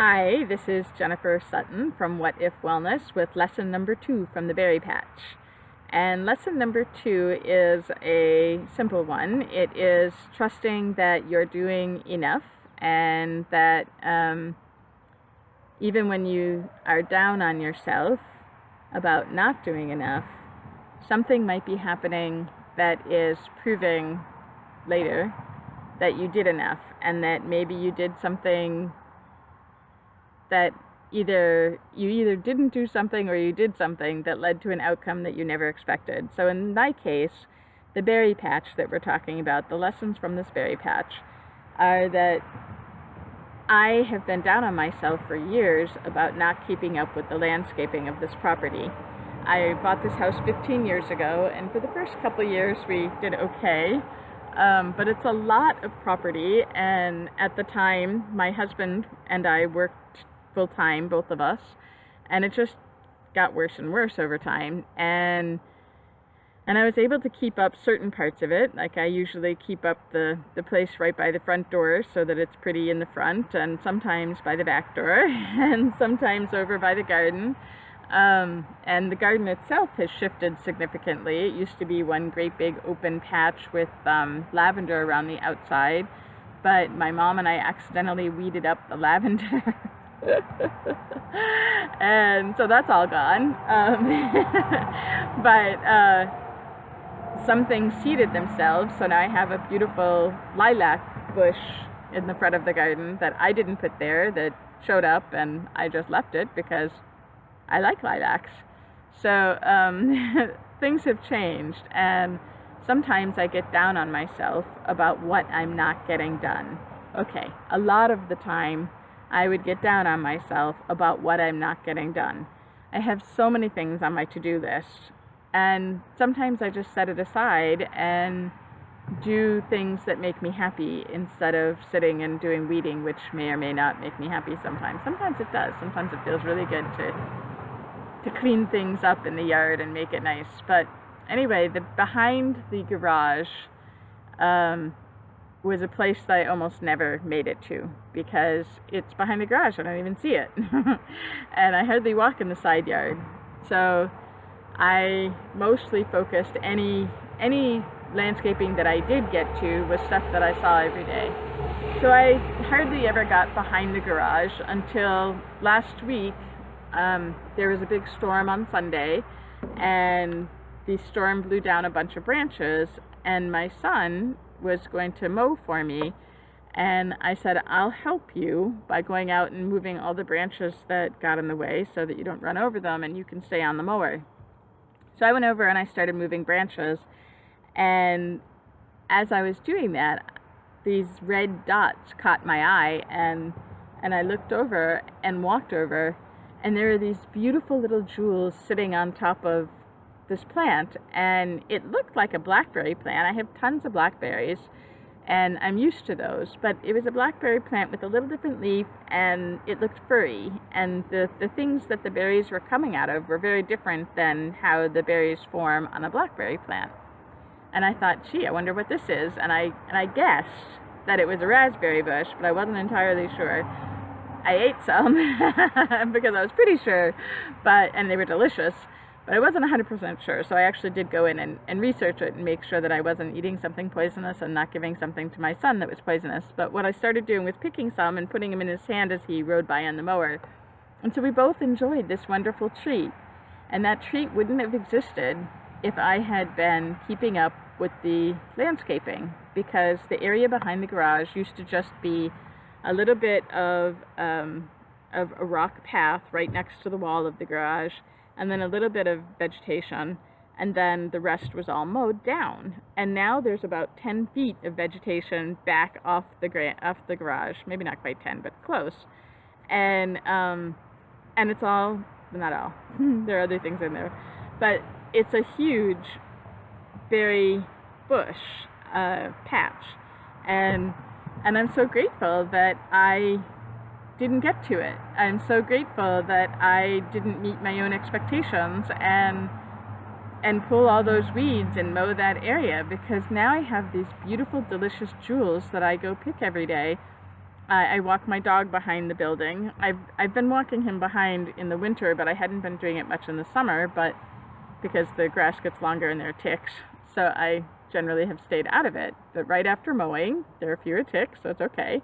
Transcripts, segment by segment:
Hi, this is Jennifer Sutton from What If Wellness with lesson number 2 from the Berrypatch. And lesson number 2 is a simple one. It is trusting that you're doing enough and that even when you are down on yourself about not doing enough, something might be happening that is proving later that you did enough, and that maybe you did something that you either didn't do something or you did something that led to an outcome that you never expected. So in my case, the berry patch that we're talking about, the lessons from this berry patch, are that I have been down on myself for years about not keeping up with the landscaping of this property. I bought this house 15 years ago, and for the first couple of years we did okay, but it's a lot of property, and at the time my husband and I worked full-time, both of us, and it just got worse and worse over time, and I was able to keep up certain parts of it. Like I usually keep up the place right by the front door so that it's pretty in the front, and sometimes by the back door and sometimes over by the garden, and the garden itself has shifted significantly. It used to be one great big open patch with lavender around the outside, but my mom and I accidentally weeded up the lavender and so that's all gone. But some things seeded themselves, so now I have a beautiful lilac bush in the front of the garden that I didn't put there, that showed up, and I just left it because I like lilacs. So things have changed, and sometimes I get down on myself about what I'm not getting done. Okay, a lot of the time I would get down on myself about what I'm not getting done. I have so many things on my to-do list, and sometimes I just set it aside and do things that make me happy instead of sitting and doing weeding, which may or may not make me happy sometimes. Sometimes it does. Sometimes it feels really good to clean things up in the yard and make it nice. But anyway, behind the garage was a place that I almost never made it to because it's behind the garage. I don't even see it. And I hardly walk in the side yard. So I mostly focused any landscaping that I did get to was stuff that I saw every day. So I hardly ever got behind the garage until last week. There was a big storm on Sunday, and the storm blew down a bunch of branches, and my son was going to mow for me, and I said, I'll help you by going out and moving all the branches that got in the way so that you don't run over them and you can stay on the mower. So I went over and I started moving branches, and as I was doing that, these red dots caught my eye, and I looked over and walked over, and there were these beautiful little jewels sitting on top of this plant, and it looked like a blackberry plant. I have tons of blackberries and I'm used to those, but it was a blackberry plant with a little different leaf, and it looked furry, and the things that the berries were coming out of were very different than how the berries form on a blackberry plant. And I thought, gee, I wonder what this is, and I guessed that it was a raspberry bush, but I wasn't entirely sure. I ate some because I was pretty sure, and they were delicious, but I wasn't 100% sure, so I actually did go in and research it and make sure that I wasn't eating something poisonous and not giving something to my son that was poisonous. But what I started doing was picking some and putting them in his hand as he rode by on the mower. And so we both enjoyed this wonderful treat, and that treat wouldn't have existed if I had been keeping up with the landscaping, because the area behind the garage used to just be a little bit of a rock path right next to the wall of the garage, and then a little bit of vegetation, and then the rest was all mowed down. And now there's about 10 feet of vegetation back off the garage, maybe not quite 10, but close. And it's all, not all, there are other things in there, but it's a huge berry bush patch, and I'm so grateful that I didn't get to it. I'm so grateful that I didn't meet my own expectations and pull all those weeds and mow that area, because now I have these beautiful, delicious jewels that I go pick every day I walk my dog behind the building. I've been walking him behind in the winter, but I hadn't been doing it much in the summer, but because the grass gets longer and there are ticks, so I generally have stayed out of it. But right after mowing, there are fewer ticks, so it's okay.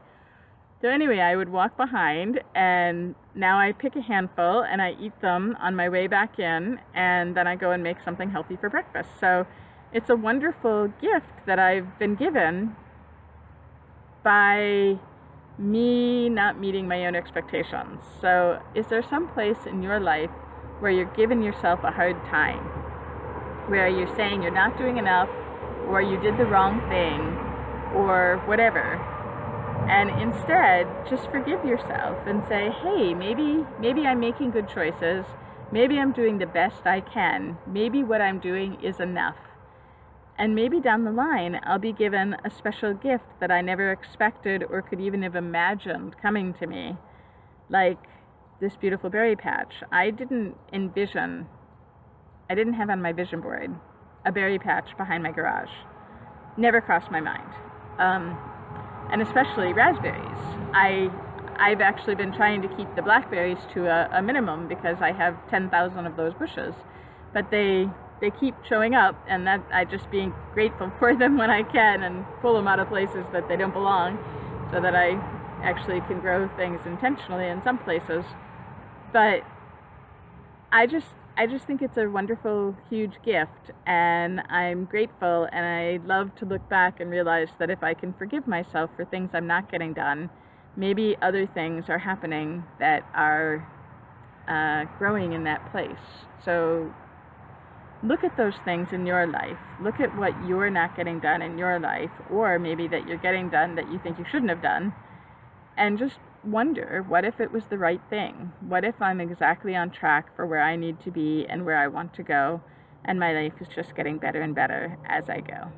So anyway, I would walk behind, and now I pick a handful and I eat them on my way back in, and then I go and make something healthy for breakfast. So it's a wonderful gift that I've been given by me not meeting my own expectations. So is there some place in your life where you're giving yourself a hard time, where you're saying you're not doing enough, or you did the wrong thing, or whatever, and instead just forgive yourself and say, hey, maybe I'm making good choices, maybe I'm doing the best I can, maybe what I'm doing is enough, and maybe down the line I'll be given a special gift that I never expected or could even have imagined coming to me, like this beautiful berry patch. I didn't have on my vision board a berry patch behind my garage. Never crossed my mind. And especially raspberries. I've actually been trying to keep the blackberries to a minimum because I have 10,000 of those bushes. But they keep showing up, and that I just being grateful for them when I can and pull them out of places that they don't belong, so that I actually can grow things intentionally in some places. But I just think it's a wonderful, huge gift, and I'm grateful, and I love to look back and realize that if I can forgive myself for things I'm not getting done, maybe other things are happening that are growing in that place. So look at those things in your life. Look at what you're not getting done in your life, or maybe that you're getting done that you think you shouldn't have done, and just wonder, what if it was the right thing? What if I'm exactly on track for where I need to be and where I want to go, and my life is just getting better and better as I go?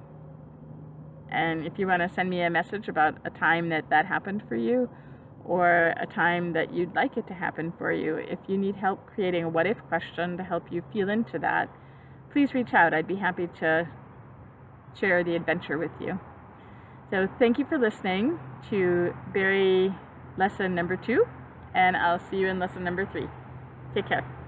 And if you want to send me a message about a time that happened for you, or a time that you'd like it to happen for you, if you need help creating a what if question to help you feel into that, please reach out. I'd be happy to share the adventure with you. So thank you for listening to Berry Lesson number 2, and I'll see you in lesson number 3. Take care.